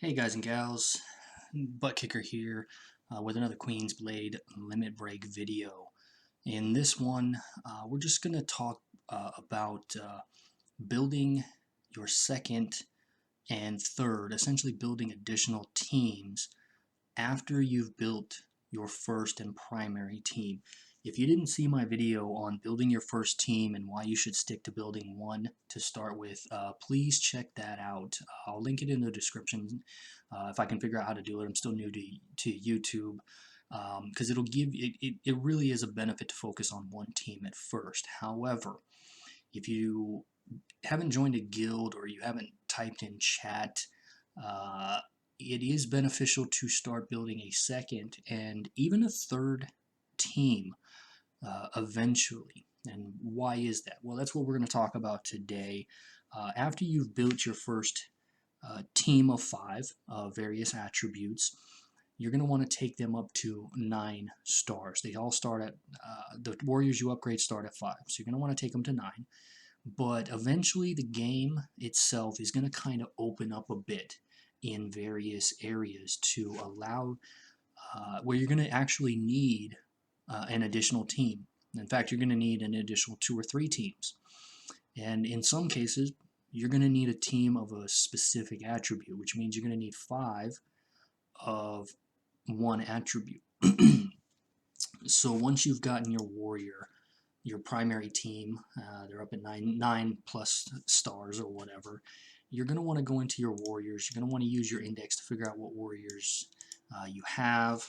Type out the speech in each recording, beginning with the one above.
Hey guys and gals, Butt Kicker here with another Queen's Blade Limit Break video. In this one, we're just going to talk about building your second and third, essentially building additional teams after you've built your first and primary team. If you didn't see my video on building your first team and why you should stick to building one to start with, please check that out. I'll link it in the description if I can figure out how to do it. I'm still new to YouTube because it'll give it really is a benefit to focus on one team at first. However, if you haven't joined a guild or you haven't typed in chat, uh, it is beneficial to start building a second and even a third team eventually. And why is that? Well, that's what we're going to talk about today. After you've built your first team of 5 various attributes, you're going to want to take them up to 9 stars. They all start at, the warriors you upgrade start at 5. So you're going to want to take them to 9. But eventually the game itself is going to kind of open up a bit in various areas to allow where you're going to actually need an additional team. In fact, you're going to need an additional 2 or 3 teams. And in some cases, you're going to need a team of a specific attribute, which means you're going to need 5 of one attribute. So once you've gotten your warrior, your primary team, they're up at 9 plus stars or whatever, you're going to want to go into your warriors. You're going to want to use your index to figure out what warriors you have,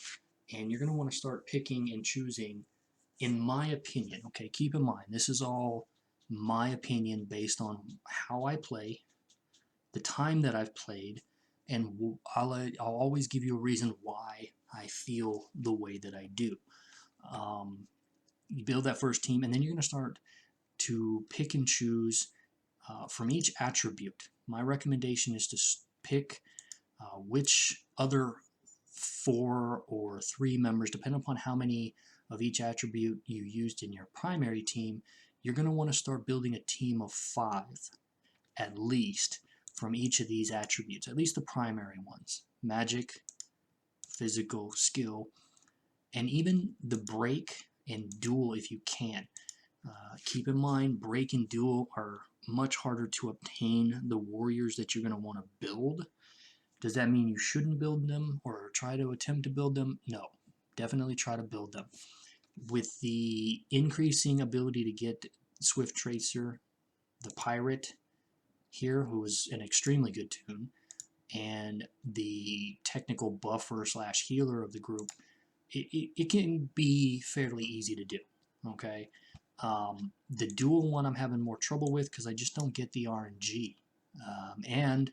and you're going to want to start picking and choosing, in my opinion. Okay, keep in mind, this is all my opinion based on how I play, the time that I've played, and I'll always give you a reason why I feel the way that I do. You build that first team, and then you're going to start to pick and choose from each attribute. My recommendation is to pick which other 4 or 3 members, depending upon how many of each attribute you used in your primary team. You're going to want to start building a team of 5 at least from each of these attributes, at least the primary ones: magic, physical, skill, and even the break and duel if you can. Keep in mind, break and duel are much harder to obtain the warriors that you're going to want to build. Does that mean you shouldn't build them or try to attempt to build them? No, definitely try to build them. With the increasing ability to get Swift Tracer, the pirate here, who is an extremely good toon, and the technical buffer slash healer of the group, it can be fairly easy to do. Okay, the dual one I'm having more trouble with because I just don't get the RNG, and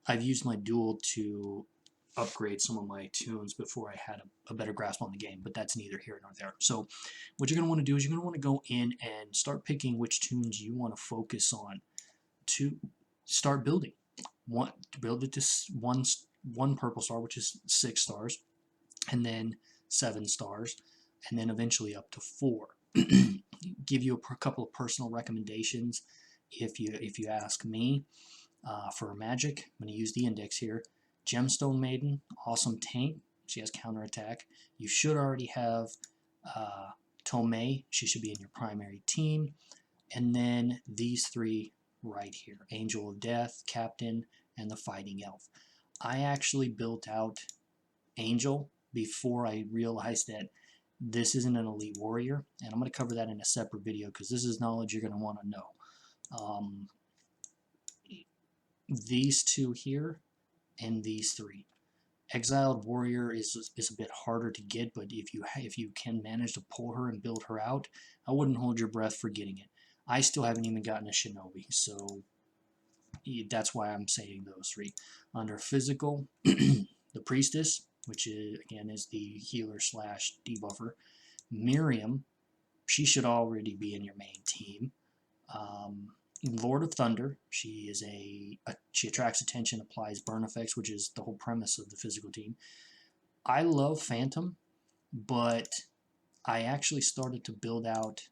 I've used my dual to upgrade some of my toons before I had a better grasp on the game, but that's neither here nor there. So what you're going to want to do is you're going to want to go in and start picking which toons you want to focus on to start building. To build it to one purple star, which is 6 stars, and then 7 stars, and then eventually up to 4. Give you a couple of personal recommendations if you ask me. For magic, I'm going to use the index here. Gemstone Maiden, awesome tank. She has counterattack. You should already have Tomei. She should be in your primary team. And then these 3 right here: Angel of Death, Captain, and the Fighting Elf. I actually built out Angel before I realized that this isn't an elite warrior, and I'm going to cover that in a separate video because this is knowledge you're going to want to know. These 2 here and these 3. Exiled Warrior is a bit harder to get, but if you can manage to pull her and build her out, I wouldn't hold your breath for getting it. I still haven't even gotten a Shinobi, so that's why I'm saying those 3. Under physical, the Priestess, which again is the healer slash debuffer. Miriam, she should already be in your main team. Lord of Thunder, she attracts attention, applies burn effects, which is the whole premise of the physical team. I love Phantom, but I actually started to build out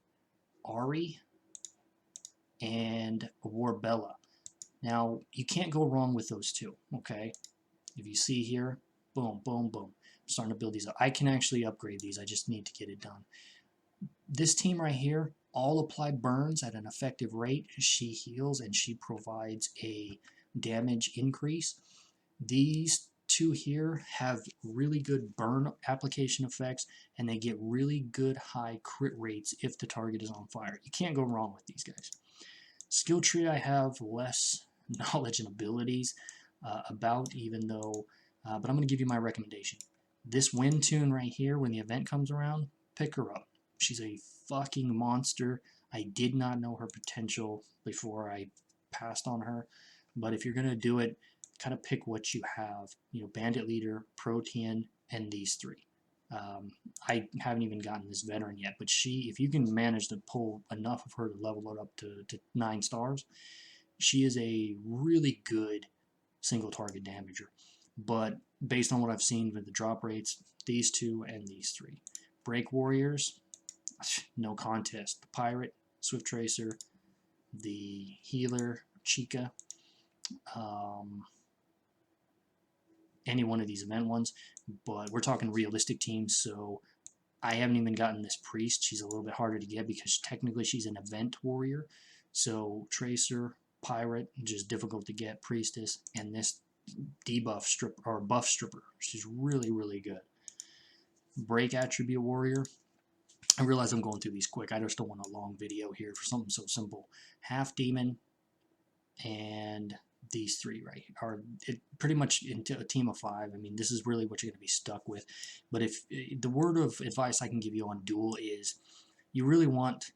Ari and Warbella. Now, you can't go wrong with those 2, okay? If you see here, boom, boom, boom. I'm starting to build these up. I can actually upgrade these. I just need to get it done. This team right here, all apply burns at an effective rate. She heals and she provides a damage increase. These two here have really good burn application effects, and they get really good high crit rates if the target is on fire. You can't go wrong with these guys. Skill tree I have less knowledge and abilities about, even though, but I'm going to give you my recommendation. This Wind Tune right here, when the event comes around, pick her up. She's a fucking monster. I did not know her potential before I passed on her, but if you're going to do it, kind of pick what you have. You know, Bandit Leader, Protean, and these three. I haven't even gotten this veteran yet, but she, if you can manage to pull enough of her to level it up to 9 stars, she is a really good single target damager. But based on what I've seen with the drop rates, these two and these three. Break Warriors, no contest. The Pirate, Swift Tracer, the Healer, Chica, any one of these event ones, but we're talking realistic teams, so I haven't even gotten this Priest. She's a little bit harder to get because technically she's an event warrior. So Tracer, Pirate, just difficult to get. Priestess, and this debuff stripper or buff stripper. She's really, really good. Break attribute warrior. I realize I'm going through these quick. I just don't want a long video here for something so simple. Half demon and these three right here are pretty much into a team of 5. I mean, this is really what you're going to be stuck with. But if the word of advice I can give you on duel is, you really want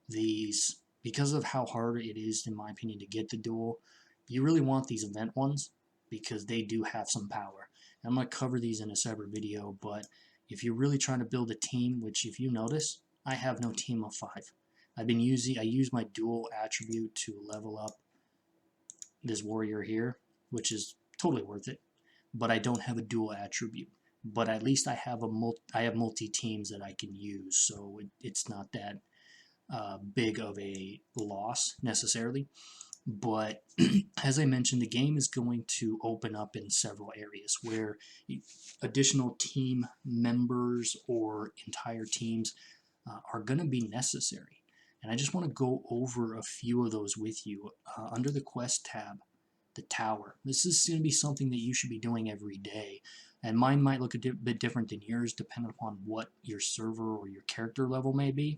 these, because of how hard it is, in my opinion, to get the duel. You really want these event ones because they do have some power. And I'm going to cover these in a separate video, but if you're really trying to build a team, which if you notice, I have no team of 5. I use my dual attribute to level up this warrior here, which is totally worth it, but I don't have a dual attribute. But at least I have multi teams that I can use, so it's not that big of a loss necessarily. But as I mentioned, the game is going to open up in several areas where additional team members or entire teams are going to be necessary. And I just want to go over a few of those with you. Under the quest tab, the tower. This is going to be something that you should be doing every day. And mine might look a bit different than yours depending upon what your server or your character level may be.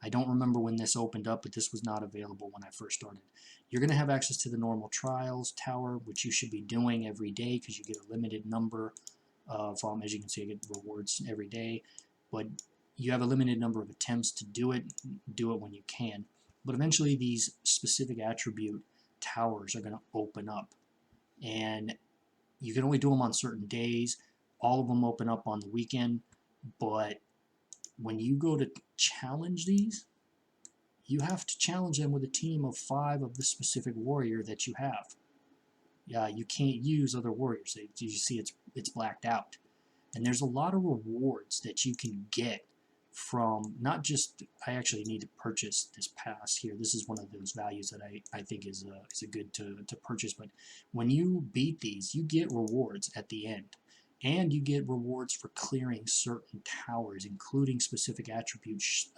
I don't remember when this opened up, but this was not available when I first started. You're going to have access to the normal trials tower, which you should be doing every day because you get a limited number of, as you can see, I get rewards every day. But you have a limited number of attempts to do it when you can. But eventually these specific attribute towers are going to open up. And you can only do them on certain days. All of them open up on the weekend, but when you go to challenge these, you have to challenge them with a team of 5 of the specific warrior that you have. You can't use other warriors. You see it's blacked out. And there's a lot of rewards that you can get from not just, I actually need to purchase this pass here. This is one of those values that I think is a good to purchase. But when you beat these, you get rewards at the end. And you get rewards for clearing certain towers, including specific attributes,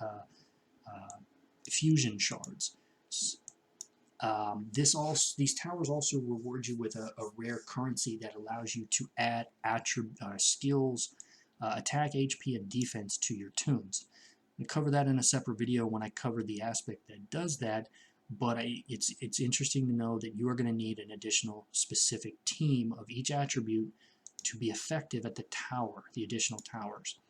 fusion shards. These towers also reward you with a rare currency that allows you to add skills, attack, HP, and defense to your tunes. I'll cover that in a separate video when I cover the aspect that does that, but it's interesting to know that you are going to need an additional specific team of each attribute to be effective at the tower, the additional towers.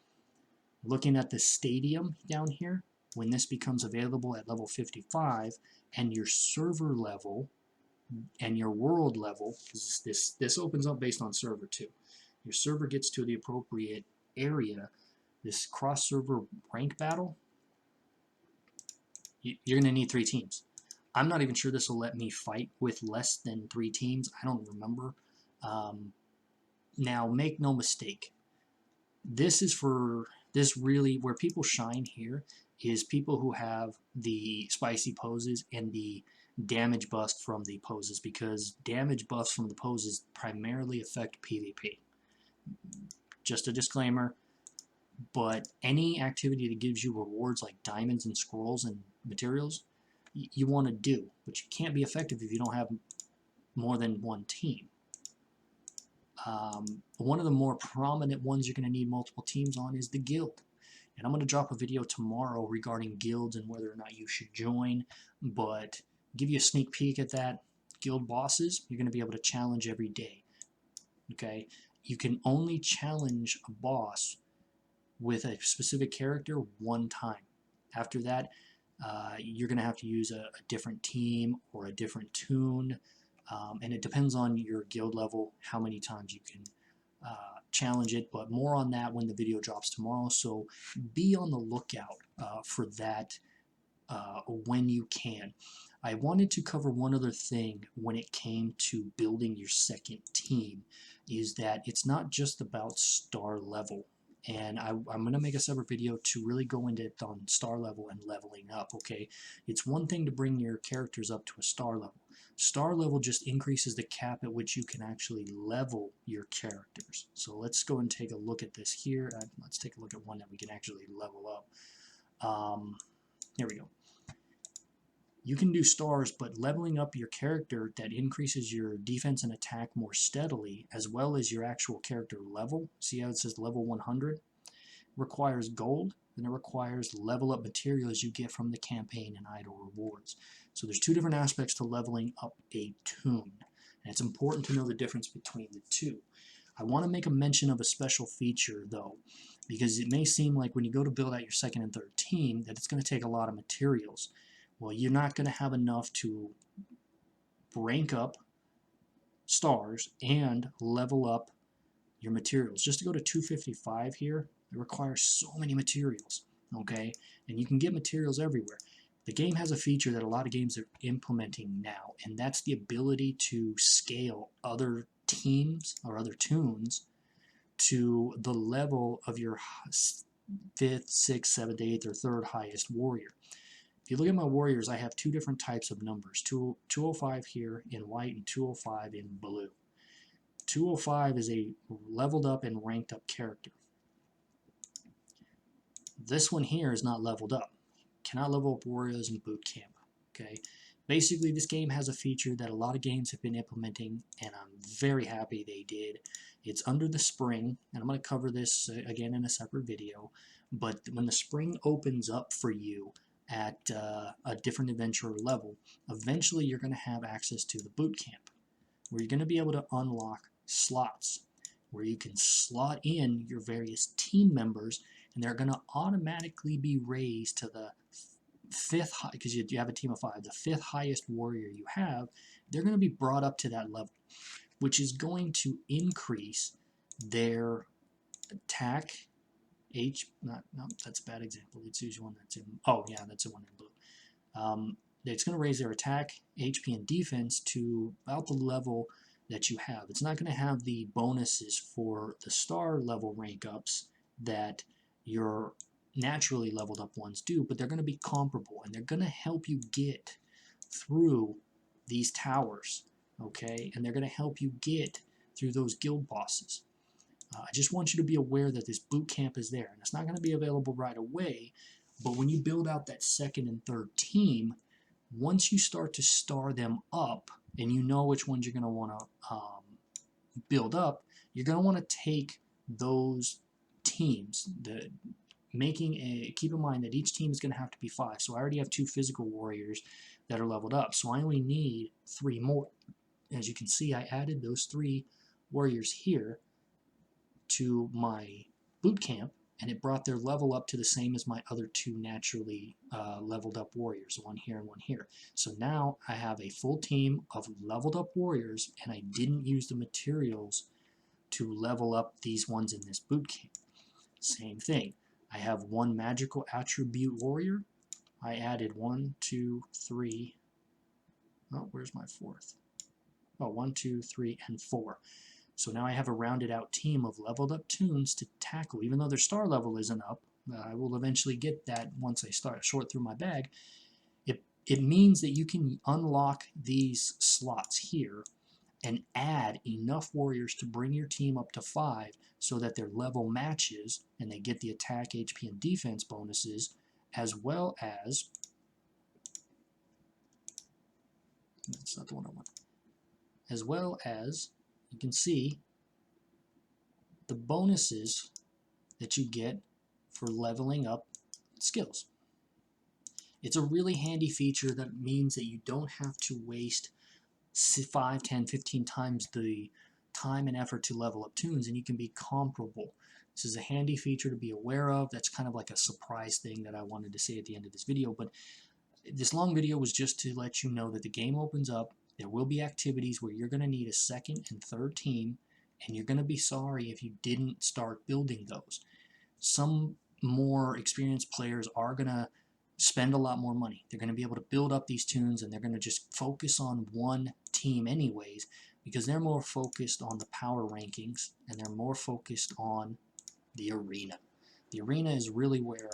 Looking at the stadium down here, when this becomes available at level 55, and your server level and your world level, because this opens up based on server too. Your server gets to the appropriate area, this cross-server rank battle, you're going to need 3 teams. I'm not even sure this will let me fight with less than 3 teams. I don't remember. Now, make no mistake. This really, where people shine here is people who have the spicy poses and the damage buffs from the poses, because damage buffs from the poses primarily affect PvP. Just a disclaimer, but any activity that gives you rewards like diamonds and scrolls and materials, you want to do, but you can't be effective if you don't have more than one team. One of the more prominent ones you're going to need multiple teams on is the guild. And I'm going to drop a video tomorrow regarding guilds and whether or not you should join, but give you a sneak peek at that. Guild bosses, you're going to be able to challenge every day. Okay? You can only challenge a boss with a specific character one time. After that, you're going to have to use a different team or a different toon, and it depends on your guild level how many times you can challenge it, but more on that when the video drops tomorrow, so be on the lookout for that when you can. I wanted to cover one other thing when it came to building your second team, is that it's not just about star level. And I'm going to make a separate video to really go into it on star level and leveling up, okay? It's one thing to bring your characters up to a star level. Star level just increases the cap at which you can actually level your characters. So let's go and take a look at this here. Let's take a look at one that we can actually level up. Here we go. You can do stars, but leveling up your character that increases your defense and attack more steadily, as well as your actual character level. See how it says level 100? Requires gold, and it requires level up materials you get from the campaign and idle rewards. So there's two different aspects to leveling up a toon, and it's important to know the difference between the two. I want to make a mention of a special feature though, because it may seem like when you go to build out your second and third team that it's going to take a lot of materials. Well, you're not going to have enough to rank up stars and level up your materials. Just to go to 255 here, it requires so many materials, okay? And you can get materials everywhere. The game has a feature that a lot of games are implementing now, and that's the ability to scale other teams or other toons to the level of your 5th, 6th, 7th, 8th, or 3rd highest warrior. If you look at my warriors, I have two different types of numbers, 205 here in white and 205 in blue. 205 is a leveled up and ranked up character. This one here is not leveled up. Cannot level up warriors in boot camp. Okay. Basically, this game has a feature that a lot of games have been implementing, and I'm very happy they did. It's under the spring, and I'm going to cover this again in a separate video, but when the spring opens up for you at a different adventurer level, eventually you're going to have access to the boot camp, where you're going to be able to unlock slots, where you can slot in your various team members, and they're going to automatically be raised to the 5th high, because you have a team of 5, the 5th highest warrior you have, they're going to be brought up to that level, which is going to increase their attack, no, that's a bad example. Let's use one that's in, oh yeah, that's the one in blue. It's going to raise their attack, HP, and defense to about the level that you have. It's not going to have the bonuses for the star level rank ups that your naturally leveled up ones do, but they're going to be comparable, and they're going to help you get through these towers, okay? And they're going to help you get through those guild bosses. I just want you to be aware that this boot camp is there, and it's not going to be available right away, but when you build out that second and third team, once you start to star them up, and you know which ones you're going to want to build up, you're going to want to take those teams, keep in mind that each team is going to have to be 5, so I already have 2 physical warriors that are leveled up, so I only need 3 more. As you can see, I added those 3 warriors here to my boot camp, and it brought their level up to the same as my other 2 naturally leveled up warriors, one here and one here. So now I have a full team of leveled up warriors, and I didn't use the materials to level up these ones in this boot camp. Same thing. I have 1 magical attribute warrior. I added 1, 2, 3. Oh, where's my 4th? Oh, 1, 2, 3, and 4. So now I have a rounded out team of leveled up toons to tackle. Even though their star level isn't up, I will eventually get that once I start sort through my bag. It it means that you can unlock these slots here and add enough warriors to bring your team up to 5 so that their level matches and they get the attack, HP, and defense bonuses, as well as, that's not the one I want, as well as you can see the bonuses that you get for leveling up skills. It's a really handy feature that means that you don't have to waste 5, 10, 15 times the time and effort to level up toons, and you can be comparable. This is a handy feature to be aware of. That's kind of like a surprise thing that I wanted to say at the end of this video, but this long video was just to let you know that the game opens up. There will be activities where you're going to need a second and third team, and you're going to be sorry if you didn't start building those. Some more experienced players are going to spend a lot more money. They're going to be able to build up these toons, and they're going to just focus on one team anyways, because they're more focused on the power rankings, and they're more focused on the arena. The arena is really where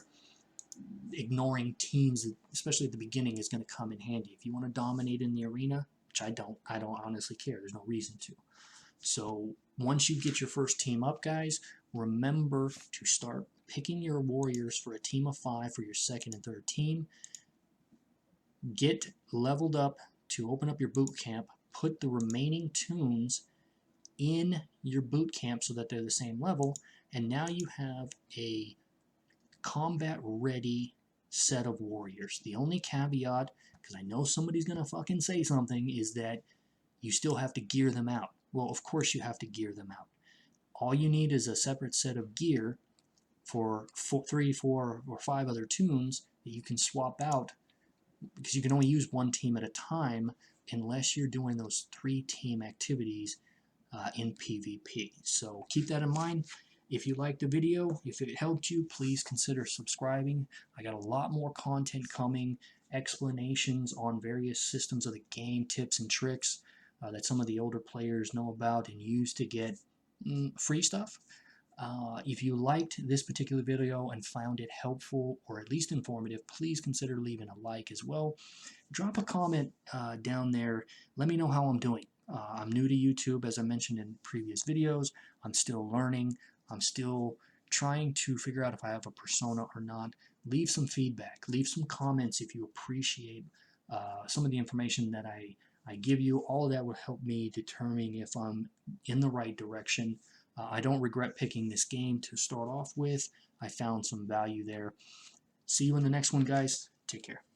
ignoring teams, especially at the beginning, is going to come in handy. If you want to dominate in the arena, which I don't honestly care. There's no reason to. So once you get your first team up, guys, remember to start picking your warriors for a team of 5 for your second and third team. Get leveled up to open up your boot camp. Put the remaining toons in your boot camp so that they're the same level, and now you have a combat ready set of warriors. The only caveat, because I know somebody's gonna fucking say something, is that you still have to gear them out. Well, of course you have to gear them out. All you need is a separate set of gear for 3, 4, or 5 other toons that you can swap out, because you can only use one team at a time unless you're doing those 3 team activities in PvP. So keep that in mind. If you liked the video, if it helped you, please consider subscribing. I got a lot more content coming, explanations on various systems of the game, tips and tricks that some of the older players know about and use to get free stuff. If you liked this particular video and found it helpful or at least informative, please consider leaving a like as well. Drop a comment down there. Let me know how I'm doing. I'm new to YouTube, as I mentioned in previous videos. I'm still learning. I'm still trying to figure out if I have a persona or not. Leave some feedback. Leave some comments if you appreciate some of the information that I give you. All of that will help me determine if I'm in the right direction. I don't regret picking this game to start off with. I found some value there. See you in the next one, guys. Take care.